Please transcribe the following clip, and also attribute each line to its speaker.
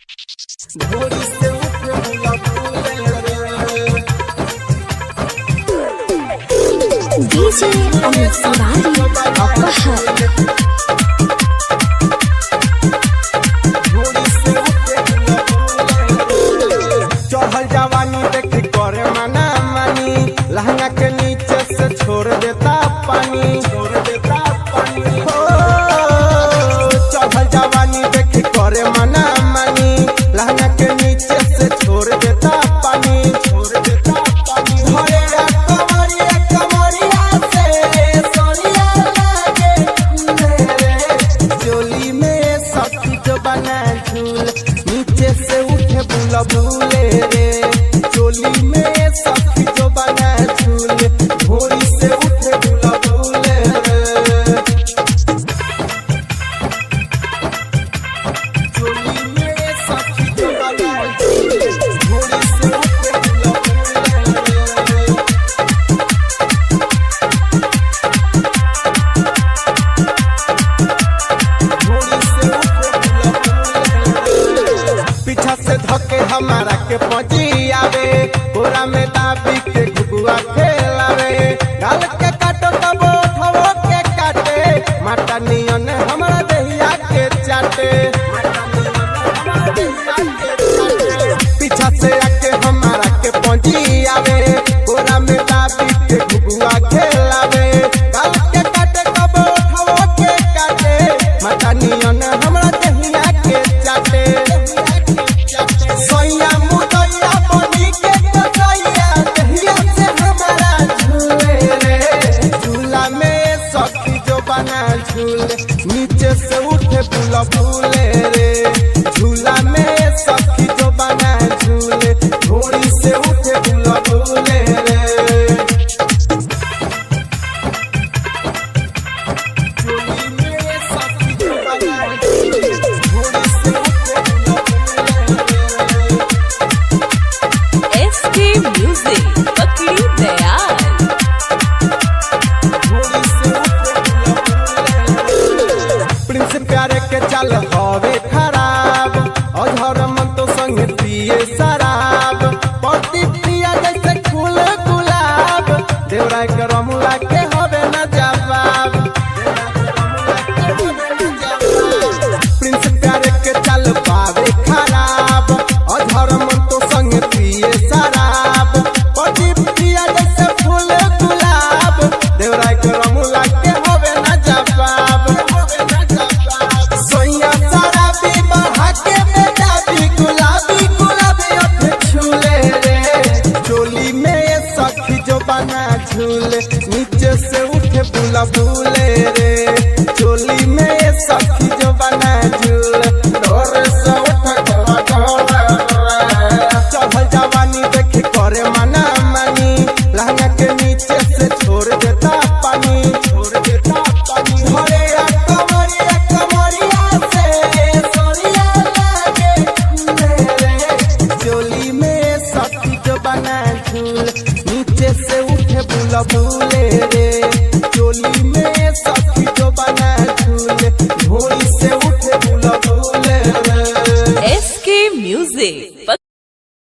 Speaker 1: भोरी से उठे
Speaker 2: DJ Amit Sivani Apahar
Speaker 1: चढ़ल जवानी देख करे मना मानी लहंगा के नीचे से छोड़ देता पानी हो चढ़ल जवानी देख करे मना मानी लहंगा के नीचे से छोड़ देता पानी भरे कमरिया से सोनिया लागे मेरे चोली में सखी जो बना झूल नीचे से उठे बुला भूले रे चोली में सखी जो बना झूल भोरी से उठे बुला भूले रे चोली में सखी जो बना झूल भोरी से उठे बुला भूले रे पीछा से धके हमारा के पहुंची आवे कोरा में दाबी के घुगुआ खेलावे गाल के काटो तब उठवो के काटे माटा नियन हमारा दहिया के चाटे पीछा से आके हमारा के पहुंची आवे कोरा में दाबी के घुगुआ खेलावे गाल के काटे तब उठवो के काटे माटा नियन हमारा दहिया के चाटे सोया मुदैया बनी के कटैया दहिया से हमारा झूले रे झूला में सखी जो बना झूले नीचे से उठे बुला भूले रे झूला में सखी जो बना झूले भोरी से उठे बुला भूले रे झूली में सखी जो बना झूले भोरी से उठे बुला भूले रे
Speaker 2: SK Music Bakri Dayal
Speaker 1: Prince प्यारे के चल हवे खराब अधर मन तो संग पिए शराब पति पिया जैसे फूल गुलाब देवराय के रमुला के हवे न जवाब प्रिंस प्यारे के चल पावे खराब अधर मन तो संग पिए शराब पति पिया जैसे फूल गुलाब देवराय के रमुला के हवे न जवाब सोया सारा भी बढ़ा के बेटा भी गुलाबी ओठ छूले रे चोली में सखी जो बना झूले नीचे से उठे बुला भूले रे चोली में सखी जो बना झूले डोर से उठ चढ़ल जवानी देख करे मना मानी लहंगा के नीचे से छोड़ देता पानी भरे कमरिया से सोनिया लागे मेरे चोली में सखी जो बना झूल नीचे से उठे बुला भूले रे चोली में सखी जो बना झूल